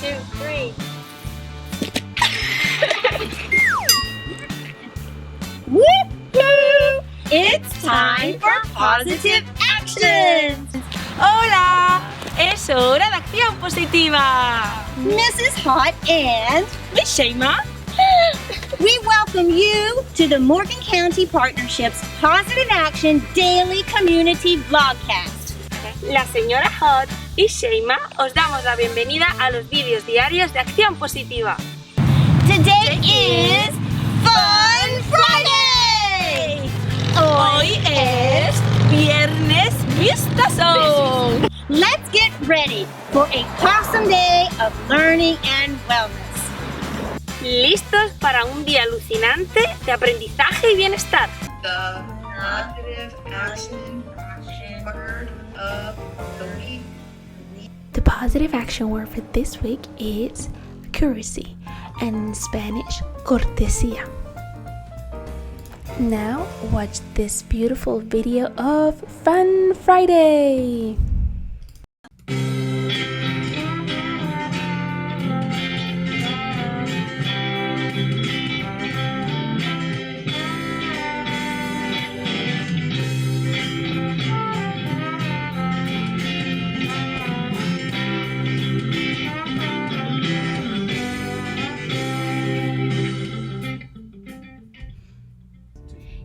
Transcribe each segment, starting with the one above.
2, 3. Woohoo! It's time for positive actions. ¡Hola! Es hora de acción positiva. Mrs. Hot and Miss Shema. we welcome you to the Morgan County Partnership's Positive Action Daily Community Vlogcast. La señora Hot y Shema os damos la bienvenida a los vídeos diarios de acción positiva. Today is Fun Friday! Hoy es Viernes Vistazo. Let's get ready for a awesome day of learning and wellness. ¿Listos para un día alucinante de aprendizaje y bienestar? The positive action word of the week. The positive action word for this week is courtesy, and in Spanish, cortesía. Now watch this beautiful video of Fun Friday.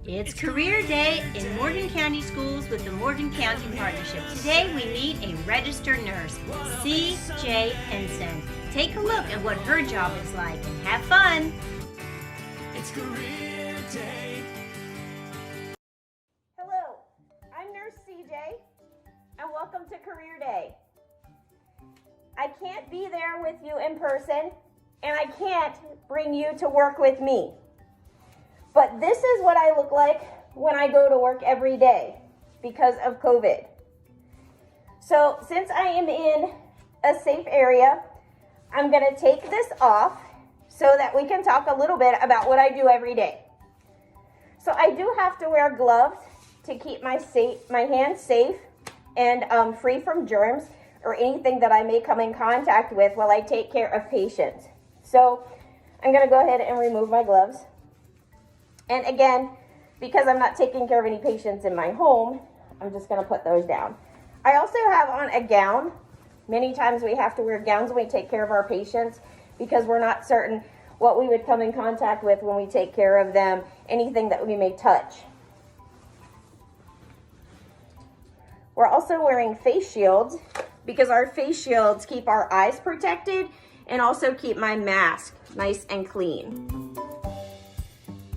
It's Career Day in Morgan County Schools with the Morgan County Partnership. Today we meet a registered nurse, C.J. Hensen. Take a look at what her job is like and have fun. It's Career Day. Hello, I'm Nurse CJ, and welcome to Career Day. I can't be there with you in person, and I can't bring you to work with me. But this is what I look like when I go to work every day because of COVID. So since I am in a safe area, I'm going to take this off so that we can talk a little bit about what I do every day. So I do have to wear gloves to keep my hands safe and free from germs or anything that I may come in contact with while I take care of patients. So I'm going to go ahead and remove my gloves. And again, because I'm not taking care of any patients in my home, I'm just going to put those down. I also have on a gown. Many times we have to wear gowns when we take care of our patients because we're not certain what we would come in contact with when we take care of them, anything that we may touch. We're also wearing face shields because our face shields keep our eyes protected and also keep my mask nice and clean.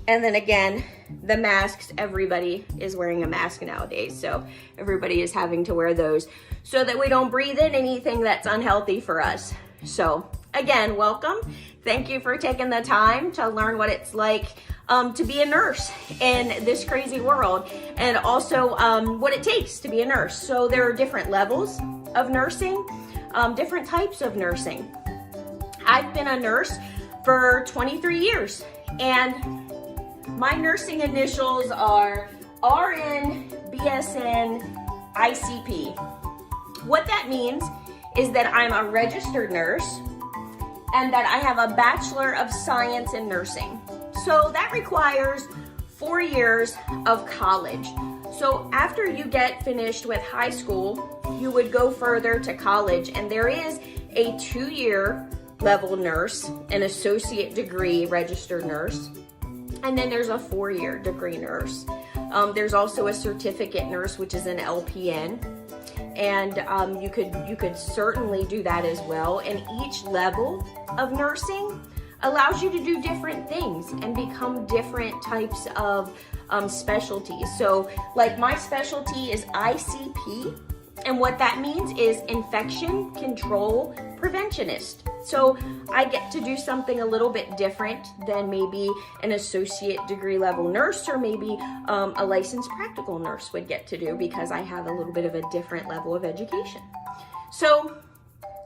And then again, the masks, everybody is wearing a mask nowadays, so everybody is having to wear those so that we don't breathe in anything that's unhealthy for us. So again, welcome. Thank you for taking the time to learn what it's like to be a nurse in this crazy world, and also what it takes to be a nurse. So there are different levels of nursing, different types of nursing. I've been a nurse for 23 years, and my nursing initials are RN, BSN, ICP. What that means is that I'm a registered nurse and that I have a Bachelor of Science in Nursing. So that requires 4 years of college. So after you get finished with high school, you would go further to college, and there is a 2-year level nurse, an associate degree registered nurse. And then there's a 4-year degree nurse. There's also a certificate nurse, which is an LPN. And you could certainly do that as well. And each level of nursing allows you to do different things and become different types of specialties. So like my specialty is ICP. And what that means is infection control preventionist. So I get to do something a little bit different than maybe an associate degree level nurse or maybe a licensed practical nurse would get to do because I have a little bit of a different level of education. So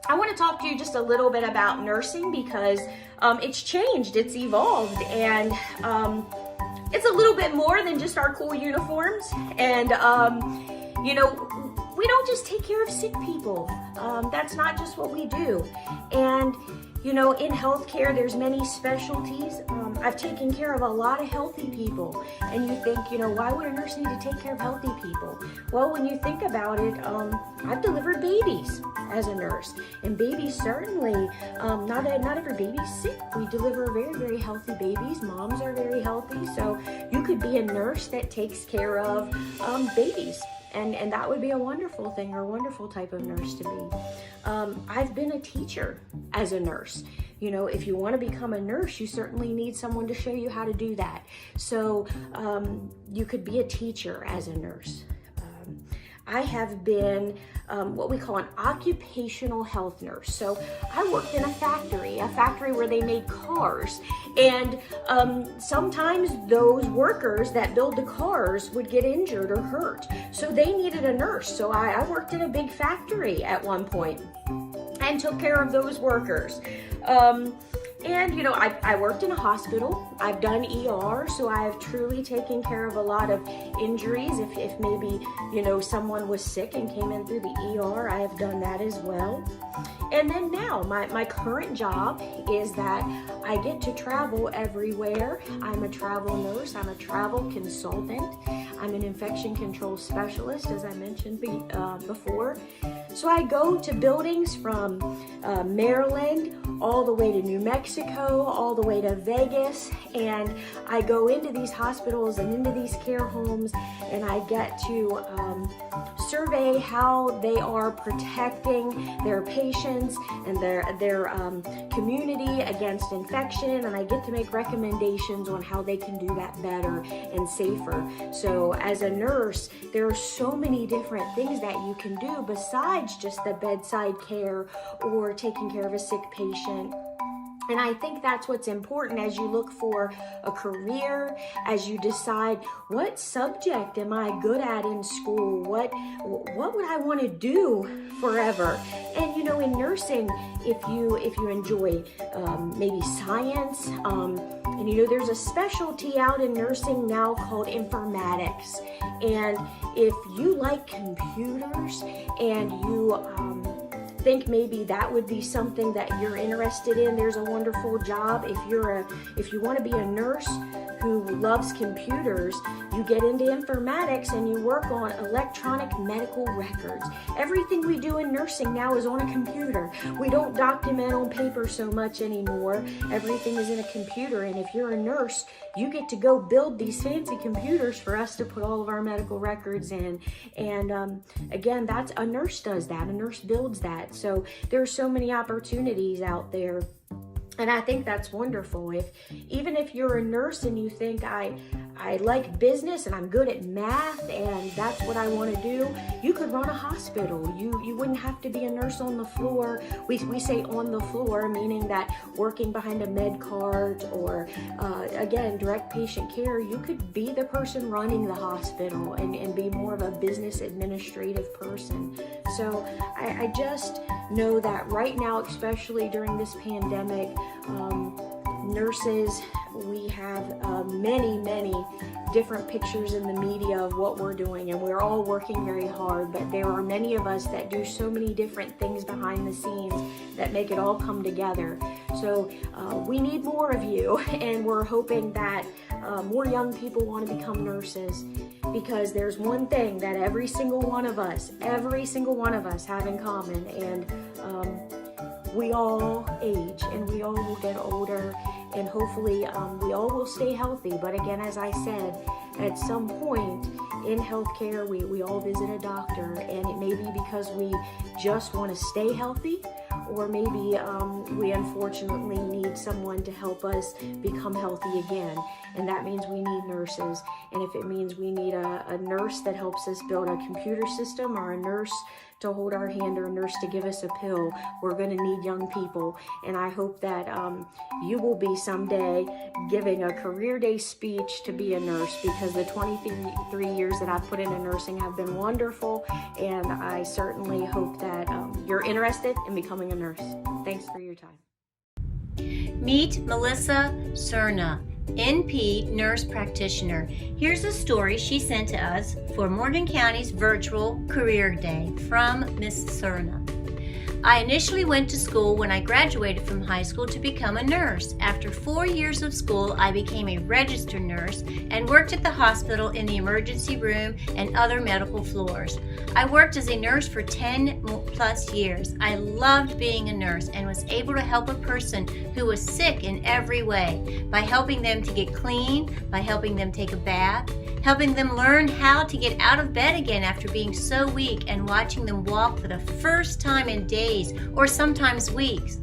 I want to talk to you just a little bit about nursing because it's changed, it's evolved, and it's a little bit more than just our cool uniforms. And you know, we don't just take care of sick people. That's not just what we do. And you know, in healthcare, there's many specialties. I've taken care of a lot of healthy people. And you think, you know, why would a nurse need to take care of healthy people? Well, when you think about it, I've delivered babies as a nurse. And babies certainly, not every baby's sick. We deliver very, very healthy babies. Moms are very healthy. So you could be a nurse that takes care of babies. And that would be a wonderful thing, or a wonderful type of nurse to be. I've been a teacher as a nurse. You know, if you want to become a nurse, you certainly need someone to show you how to do that. So you could be a teacher as a nurse. I have been what we call an occupational health nurse. So I worked in a factory where they made cars. And sometimes those workers that build the cars would get injured or hurt. So they needed a nurse. So I worked in a big factory at one point and took care of those workers. And, you know, I worked in a hospital. I've done ER, so I have truly taken care of a lot of injuries. If maybe, you know, someone was sick and came in through the ER, I have done that as well. And then now, my current job is that I get to travel everywhere. I'm a travel nurse. I'm a travel consultant. I'm an infection control specialist, as I mentioned before. So I go to buildings from Maryland all the way to New Mexico, all the way to Vegas, and I go into these hospitals and into these care homes, and I get to survey how they are protecting their patients and their community against infection, and I get to make recommendations on how they can do that better and safer. So as a nurse, there are so many different things that you can do besides just the bedside care or taking care of a sick patient. And I think that's what's important as you look for a career, as you decide what subject am I good at in school, what would I want to do forever. And you know, in nursing, if you enjoy maybe science, and you know, there's a specialty out in nursing now called informatics. And if you like computers and you think maybe that would be something that you're interested in, there's a wonderful job. If you want to be a nurse who loves computers, you get into informatics and you work on electronic medical records. Everything we do in nursing now is on a computer. We don't document on paper so much anymore. Everything is in a computer, and if you're a nurse, you get to go build these fancy computers for us to put all of our medical records in. And again, that's a nurse does that. A nurse builds that. So there are so many opportunities out there. And I think that's wonderful. Even if you're a nurse and you think I like business and I'm good at math and that's what I want to do, you could run a hospital. You wouldn't have to be a nurse on the floor. We say on the floor, meaning that working behind a med cart or again, direct patient care, you could be the person running the hospital and be more of a business administrative person. So I just know that right now, especially during this pandemic, nurses, we have many different pictures in the media of what we're doing, and we're all working very hard, but there are many of us that do so many different things behind the scenes that make it all come together. So we need more of you, and we're hoping that more young people want to become nurses, because there's one thing that every single one of us have in common, and we all age and we all will get older, and hopefully we all will stay healthy. But again, as I said, at some point in healthcare, we all visit a doctor, and it may be because we just want to stay healthy, or maybe we unfortunately need someone to help us become healthy again. And that means we need nurses. And if it means we need a nurse that helps us build a computer system, or a nurse to hold our hand, or a nurse to give us a pill, we're going to need young people. And I hope that you will be someday giving a career day speech to be a nurse, because the 23 years that I've put into nursing have been wonderful. And I certainly hope that you're interested in becoming a nurse. Thanks for your time. Meet Melissa Cerna. NP nurse practitioner. Here's a story she sent to us for Morgan County's virtual career day from Miss Serna. I initially went to school when I graduated from high school to become a nurse. After 4 years of school, I became a registered nurse and worked at the hospital in the emergency room and other medical floors. I worked as a nurse for 10 plus years. I loved being a nurse and was able to help a person who was sick in every way, by helping them to get clean, by helping them take a bath, helping them learn how to get out of bed again after being so weak, and watching them walk for the first time in days or sometimes weeks,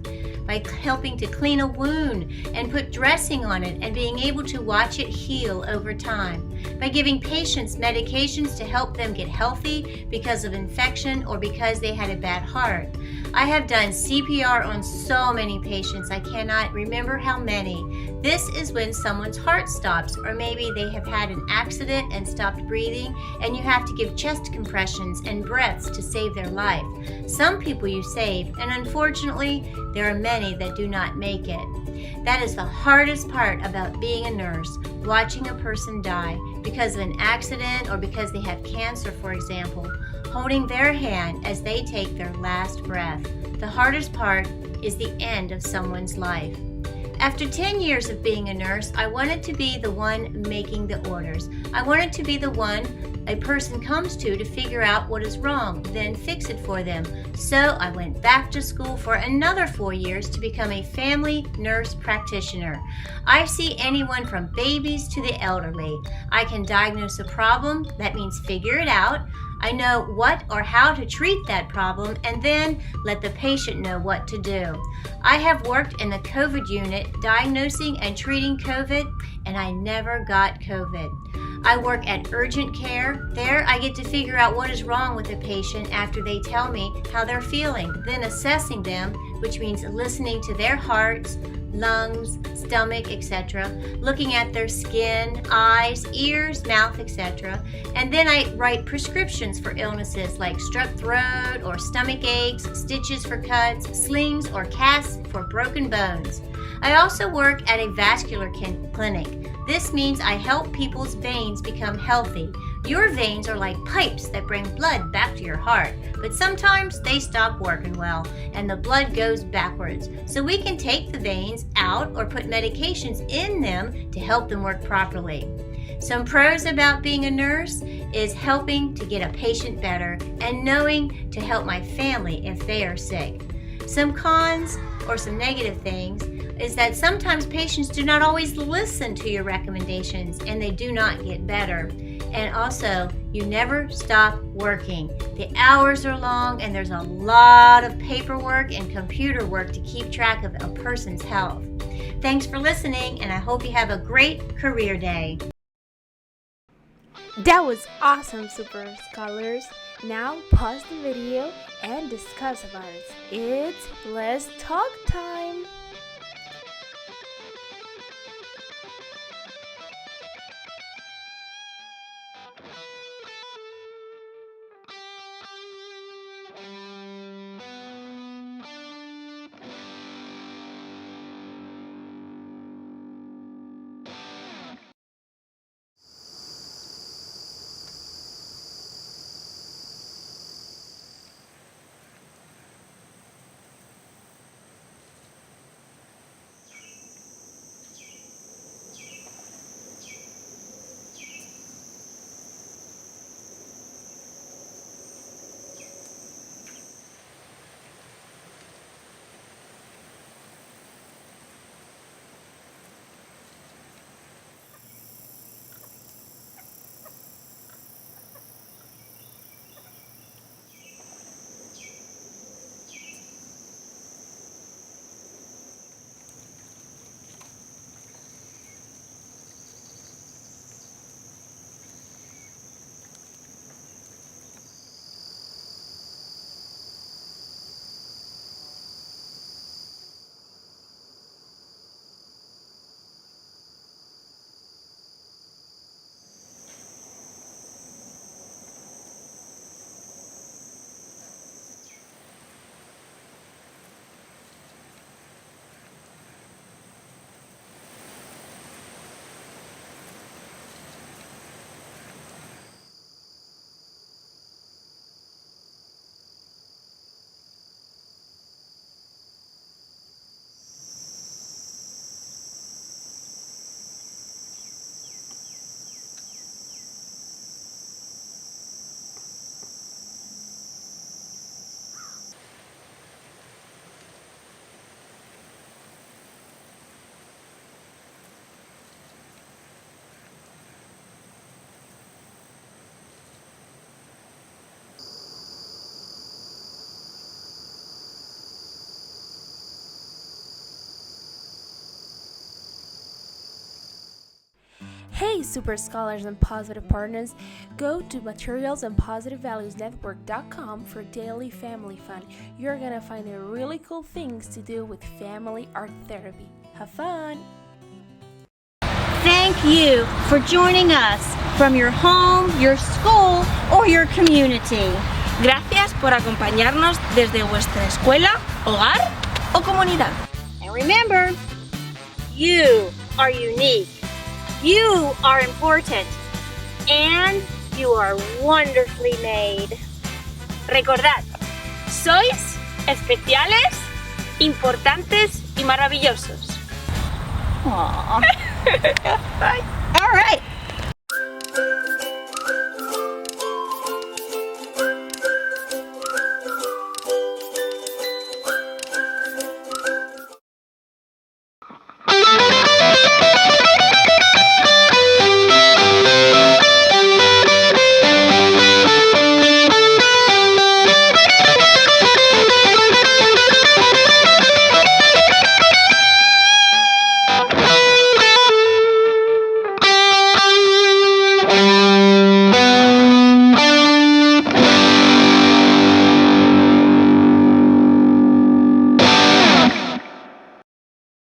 by helping to clean a wound and put dressing on it and being able to watch it heal over time, by giving patients medications to help them get healthy because of infection or because they had a bad heart. I have done CPR on so many patients, I cannot remember how many. This is when someone's heart stops, or maybe they have had an accident and stopped breathing, and you have to give chest compressions and breaths to save their life. Some people you save, and unfortunately, there are many that do not make it. That is the hardest part about being a nurse, watching a person die because of an accident or because they have cancer, for example, holding their hand as they take their last breath. The hardest part is the end of someone's life. After 10 years of being a nurse, I wanted to be the one making the orders. I wanted to be the one a person comes to figure out what is wrong, then fix it for them. So I went back to school for another 4 years to become a family nurse practitioner. I see anyone from babies to the elderly. I can diagnose a problem, that means figure it out. I know what or how to treat that problem, and then let the patient know what to do. I have worked in the COVID unit diagnosing and treating COVID, and I never got COVID. I work at urgent care. There I get to figure out what is wrong with a patient after they tell me how they're feeling, then assessing them, which means listening to their hearts, lungs, stomach, etc., looking at their skin, eyes, ears, mouth, etc. And then I write prescriptions for illnesses like strep throat or stomach aches, stitches for cuts, slings or casts for broken bones. I also work at a vascular clinic. This means I help people's veins become healthy. Your veins are like pipes that bring blood back to your heart, but sometimes they stop working well and the blood goes backwards. So we can take the veins out or put medications in them to help them work properly. Some pros about being a nurse is helping to get a patient better and knowing to help my family if they are sick. Some cons or some negative things is that sometimes patients do not always listen to your recommendations and they do not get better. And also, you never stop working. The hours are long and there's a lot of paperwork and computer work to keep track of a person's health. Thanks for listening, and I hope you have a great career day. That was awesome, Super Scholars. Now pause the video and discuss about it. It's Let's Talk time. Hey, super scholars and positive partners, go to materialsandpositivevaluesnetwork.com for daily family fun. You're gonna find really cool things to do with family art therapy. Have fun! Thank you for joining us from your home, your school, or your community. Gracias por acompañarnos desde vuestra escuela, hogar o comunidad. And remember, You are unique. You are important. And you are wonderfully made. Recordad, sois especiales, importantes y maravillosos. all right,